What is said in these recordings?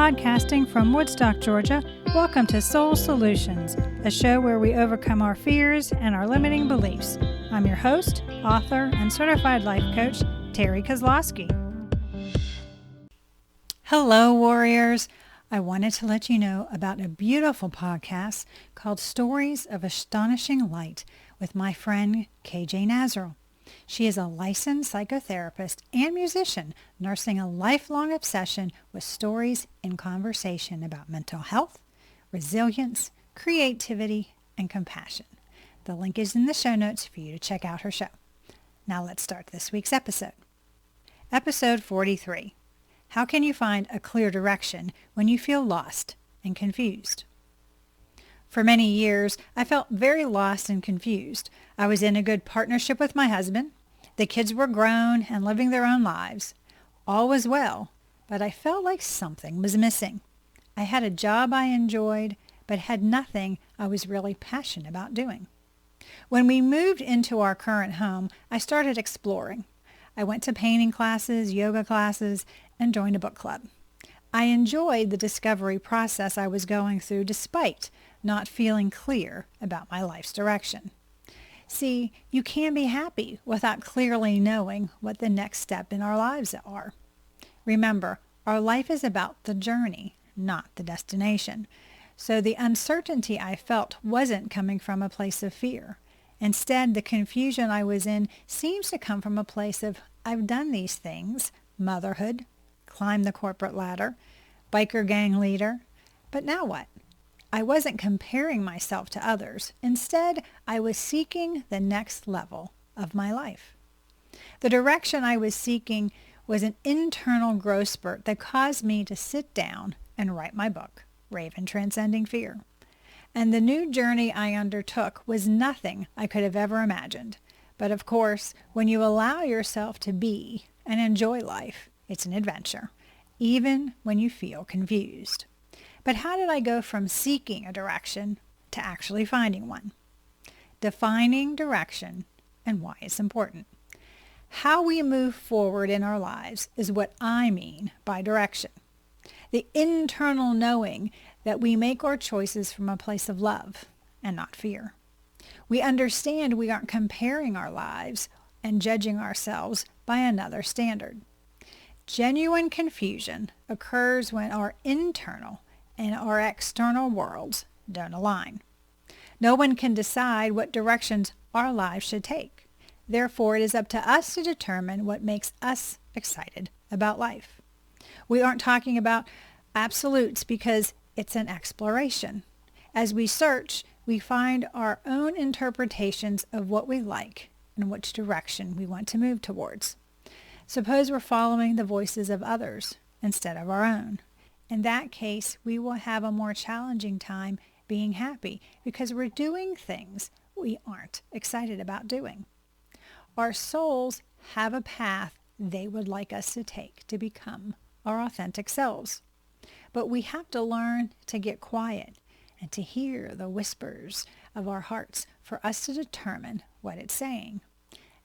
Podcasting from Woodstock, Georgia, welcome to Soul Solutions, a show where we overcome our fears and our limiting beliefs. I'm your host, author, and certified life coach, Terry Kozlowski. Hello, warriors. I wanted to let you know about a beautiful podcast called Stories of Astonishing Light with my friend, KJ Nazrel. She is a licensed psychotherapist and musician nursing a lifelong obsession with stories and conversation about mental health, resilience, creativity, and compassion. The link is in the show notes for you to check out her show. Now let's start this week's episode. Episode 43. How can you find a clear direction when you feel lost and confused? For many years, I felt very lost and confused. I was in a good partnership with my husband. The kids were grown and living their own lives. All was well, but I felt like something was missing. I had a job I enjoyed, but had nothing I was really passionate about doing. When we moved into our current home, I started exploring. I went to painting classes, yoga classes, and joined a book club. I enjoyed the discovery process I was going through despite not feeling clear about my life's direction. See, you can be happy without clearly knowing what the next step in our lives are. Remember, our life is about the journey, not the destination. So the uncertainty I felt wasn't coming from a place of fear. Instead, the confusion I was in seems to come from a place of, I've done these things, motherhood, climbed the corporate ladder, biker gang leader, but now what? I wasn't comparing myself to others. Instead, I was seeking the next level of my life. The direction I was seeking was an internal growth spurt that caused me to sit down and write my book, Raven Transcending Fear. And the new journey I undertook was nothing I could have ever imagined. But of course, when you allow yourself to be and enjoy life, it's an adventure, even when you feel confused. But how did I go from seeking a direction to actually finding one? Defining direction and why it's important. How we move forward in our lives is what I mean by direction. The internal knowing that we make our choices from a place of love and not fear. We understand we aren't comparing our lives and judging ourselves by another standard. Genuine confusion occurs when our internal and our external worlds don't align. No one can decide what directions our lives should take. Therefore, it is up to us to determine what makes us excited about life. We aren't talking about absolutes because it's an exploration. As we search, we find our own interpretations of what we like and which direction we want to move towards. Suppose we're following the voices of others instead of our own. In that case, we will have a more challenging time being happy because we're doing things we aren't excited about doing. Our souls have a path they would like us to take to become our authentic selves. But we have to learn to get quiet and to hear the whispers of our hearts for us to determine what it's saying.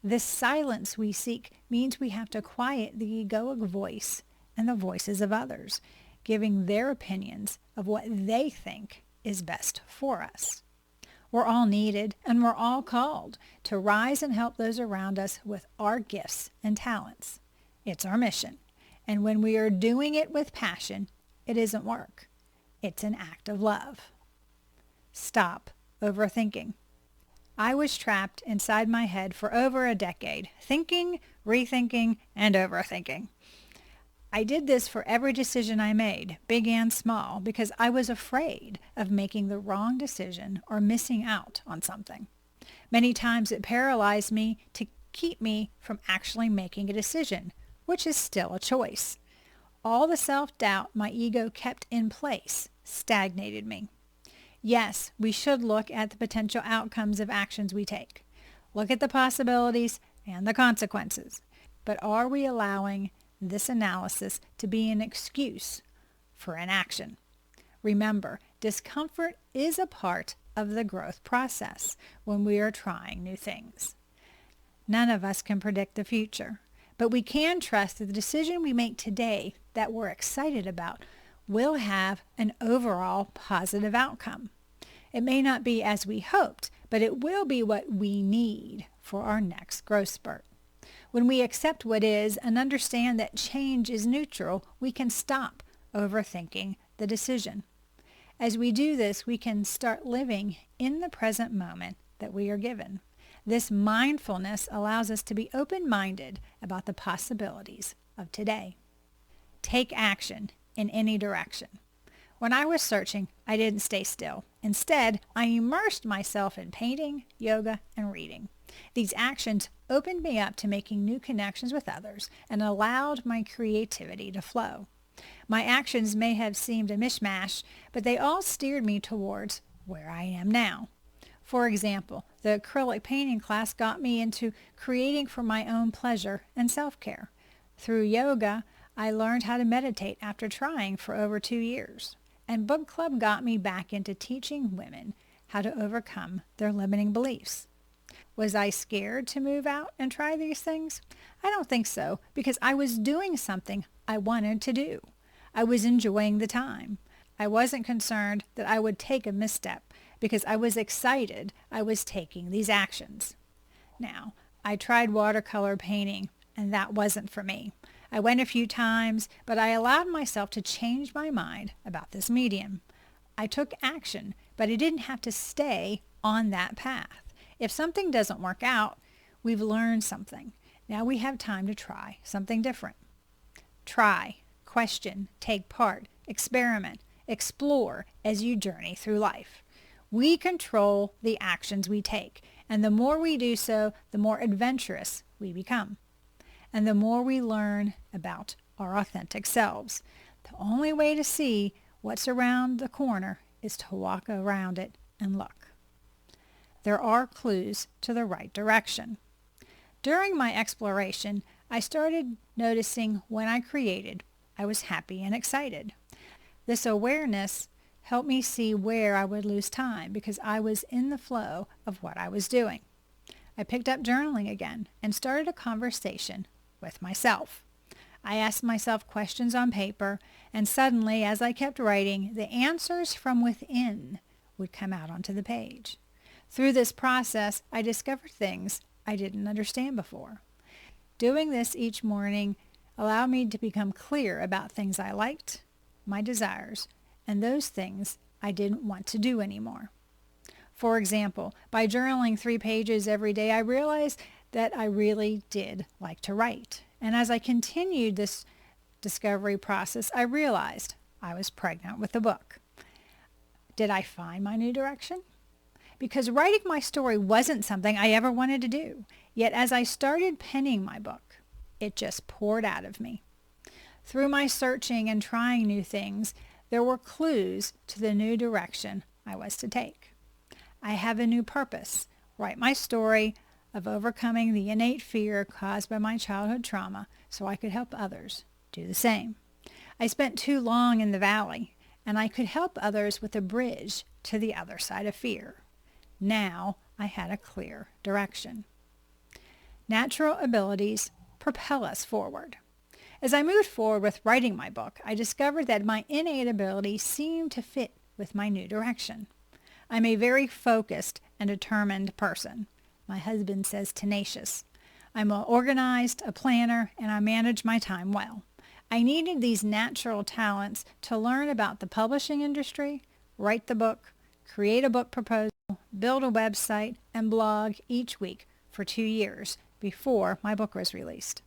This silence we seek means we have to quiet the egoic voice and the voices of others, giving their opinions of what they think is best for us. We're all needed and we're all called to rise and help those around us with our gifts and talents. It's our mission. And when we are doing it with passion, it isn't work. It's an act of love. Stop overthinking. I was trapped inside my head for over a decade, thinking, rethinking, and overthinking. I did this for every decision I made, big and small, because I was afraid of making the wrong decision or missing out on something. Many times it paralyzed me to keep me from actually making a decision, which is still a choice. All the self-doubt my ego kept in place stagnated me. Yes, we should look at the potential outcomes of actions we take. Look at the possibilities and the consequences. But are we allowing this analysis to be an excuse for inaction? Remember, discomfort is a part of the growth process when we are trying new things. None of us can predict the future, but we can trust that the decision we make today that we're excited about we'll have an overall positive outcome. It may not be as we hoped, but it will be what we need for our next growth spurt. When we accept what is and understand that change is neutral, we can stop overthinking the decision. As we do this, we can start living in the present moment that we are given. This mindfulness allows us to be open-minded about the possibilities of today. Take action in any direction. When I was searching, I didn't stay still. Instead, I immersed myself in painting, yoga, and reading. These actions opened me up to making new connections with others and allowed my creativity to flow. My actions may have seemed a mishmash, but they all steered me towards where I am now. For example, the acrylic painting class got me into creating for my own pleasure and self-care. Through yoga, I learned how to meditate after trying for over 2 years. And book club got me back into teaching women how to overcome their limiting beliefs. Was I scared to move out and try these things? I don't think so, because I was doing something I wanted to do. I was enjoying the time. I wasn't concerned that I would take a misstep because I was excited I was taking these actions. Now, I tried watercolor painting, and that wasn't for me. I went a few times, but I allowed myself to change my mind about this medium. I took action, but I didn't have to stay on that path. If something doesn't work out, we've learned something. Now we have time to try something different. Try, question, take part, experiment, explore as you journey through life. We control the actions we take, and the more we do so, the more adventurous we become. And the more we learn about our authentic selves. The only way to see what's around the corner is to walk around it and look. There are clues to the right direction. During my exploration, I started noticing when I created, I was happy and excited. This awareness helped me see where I would lose time because I was in the flow of what I was doing. I picked up journaling again and started a conversation with myself. I asked myself questions on paper, and suddenly, as I kept writing, the answers from within would come out onto the page. Through this process, I discovered things I didn't understand before. Doing this each morning allowed me to become clear about things I liked, my desires, and those things I didn't want to do anymore. For example, by journaling 3 pages every day, I realized that I really did like to write. And as I continued this discovery process, I realized I was pregnant with the book. Did I find my new direction? Because writing my story wasn't something I ever wanted to do. Yet as I started penning my book, it just poured out of me. Through my searching and trying new things, there were clues to the new direction I was to take. I have a new purpose: write my story of overcoming the innate fear caused by my childhood trauma so I could help others do the same. I spent too long in the valley, and I could help others with a bridge to the other side of fear. Now I had a clear direction. Natural abilities propel us forward. As I moved forward with writing my book, I discovered that my innate abilities seemed to fit with my new direction. I'm a very focused and determined person. My husband says tenacious. I'm well organized, a planner, and I manage my time well. I needed these natural talents to learn about the publishing industry, write the book, create a book proposal, build a website, and blog each week for 2 years before my book was released.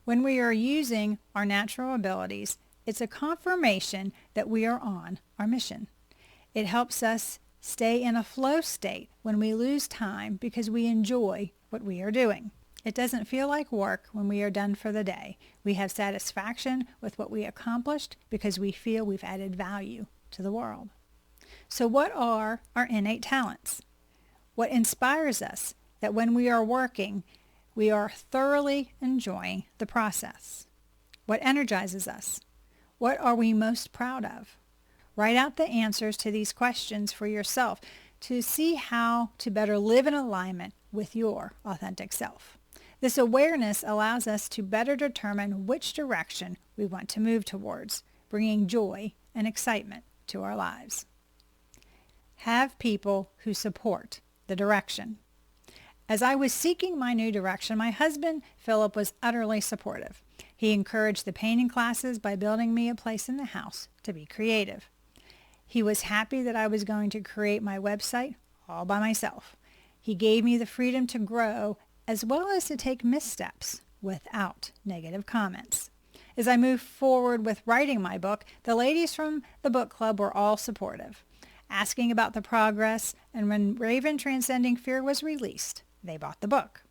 When we are using our natural abilities, it's a confirmation that we are on our mission. It helps us stay in a flow state when we lose time because we enjoy what we are doing. It doesn't feel like work when we are done for the day. We have satisfaction with what we accomplished because we feel we've added value to the world. So what are our innate talents? What inspires us that when we are working, we are thoroughly enjoying the process? What energizes us? What are we most proud of? Write out the answers to these questions for yourself to see how to better live in alignment with your authentic self. This awareness allows us to better determine which direction we want to move towards. bringing joy and excitement to our lives. Have people who support the direction. As I was seeking my new direction, my husband, Philip, was utterly supportive. He encouraged the painting classes by building me a place in the house to be creative. He was happy that I was going to create my website all by myself. He gave me the freedom to grow as well as to take missteps without negative comments. As I moved forward with writing my book, the ladies from the book club were all supportive, asking about the progress, and when Raven Transcending Fear was released, they bought the book.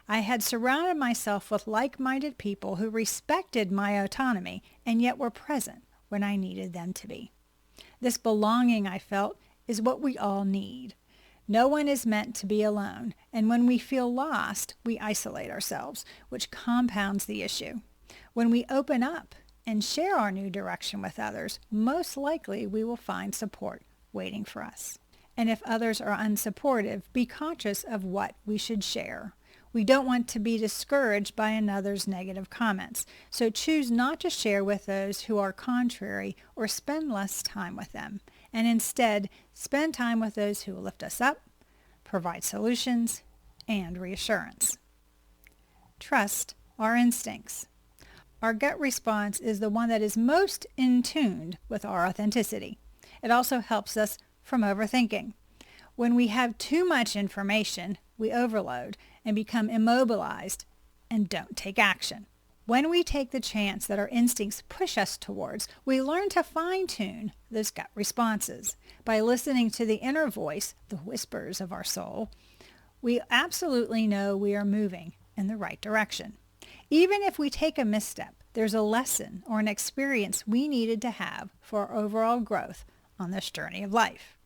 I had surrounded myself with like-minded people who respected my autonomy and yet were present when I needed them to be. This belonging, I felt, is what we all need. No one is meant to be alone, and when we feel lost, we isolate ourselves, which compounds the issue. When we open up and share our new direction with others, most likely we will find support waiting for us. And if others are unsupportive, be conscious of what we should share. We don't want to be discouraged by another's negative comments, so choose not to share with those who are contrary or spend less time with them, and instead spend time with those who lift us up, provide solutions, and reassurance. Trust our instincts. Our gut response is the one that is most in tune with our authenticity. It also helps us from overthinking. When we have too much information, we overload and become immobilized and don't take action. When we take the chance that our instincts push us towards, we learn to fine-tune those gut responses. By listening to the inner voice, the whispers of our soul, we absolutely know we are moving in the right direction. Even if we take a misstep, there's a lesson or an experience we needed to have for our overall growth on this journey of life.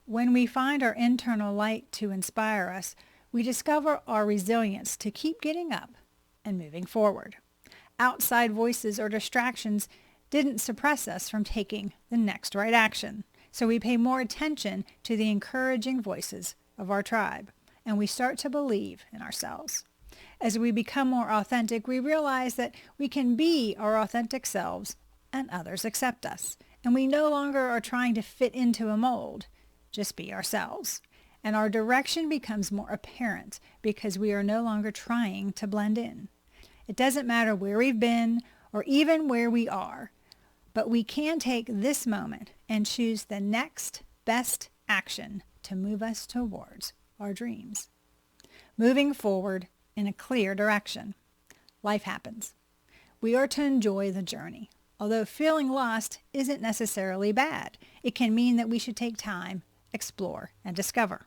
When we find our internal light to inspire us, we discover our resilience to keep getting up and moving forward. Outside voices or distractions didn't suppress us from taking the next right action, so we pay more attention to the encouraging voices of our tribe, and we start to believe in ourselves. As we become more authentic, we realize that we can be our authentic selves and others accept us, and we no longer are trying to fit into a mold. Just be ourselves. And our direction becomes more apparent because we are no longer trying to blend in. It doesn't matter where we've been or even where we are, but we can take this moment and choose the next best action to move us towards our dreams. Moving forward in a clear direction. Life happens. We are to enjoy the journey. Although feeling lost isn't necessarily bad, it can mean that we should take time, explore, and discover.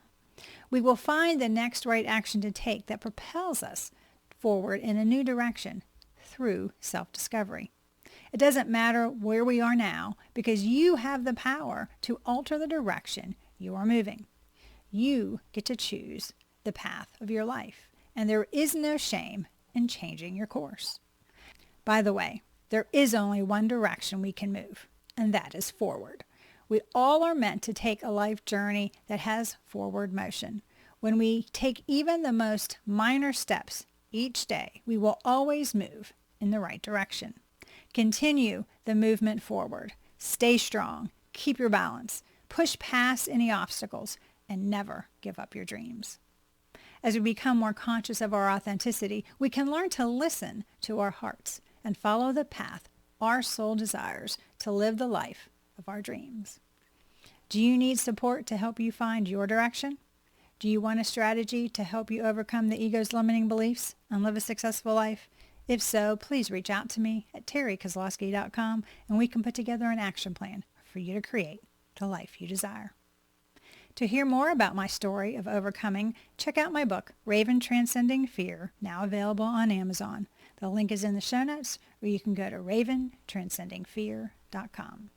We will find the next right action to take that propels us forward in a new direction through self-discovery. It doesn't matter where we are now because you have the power to alter the direction you are moving. You get to choose the path of your life, and there is no shame in changing your course. By the way, there is only one direction we can move, and that is forward. We all are meant to take a life journey that has forward motion. When we take even the most minor steps each day, we will always move in the right direction. Continue the movement forward. Stay strong. Keep your balance. Push past any obstacles and never give up your dreams. As we become more conscious of our authenticity, we can learn to listen to our hearts and follow the path our soul desires to live the life of our dreams. Do you need support to help you find your direction? Do you want a strategy to help you overcome the ego's limiting beliefs and live a successful life? If so, please reach out to me at terrykozlowski.com and we can put together an action plan for you to create the life you desire. To hear more about my story of overcoming, check out my book, Raven Transcending Fear, now available on Amazon. The link is in the show notes, or you can go to raventranscendingfear.com.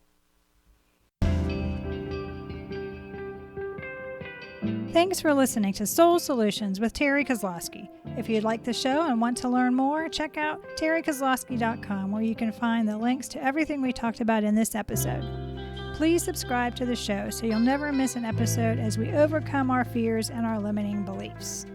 Thanks for listening to Soul Solutions with Terry Kozlowski. If you'd like the show and want to learn more, check out terrykozlowski.com, where you can find the links to everything we talked about in this episode. Please subscribe to the show so you'll never miss an episode as we overcome our fears and our limiting beliefs.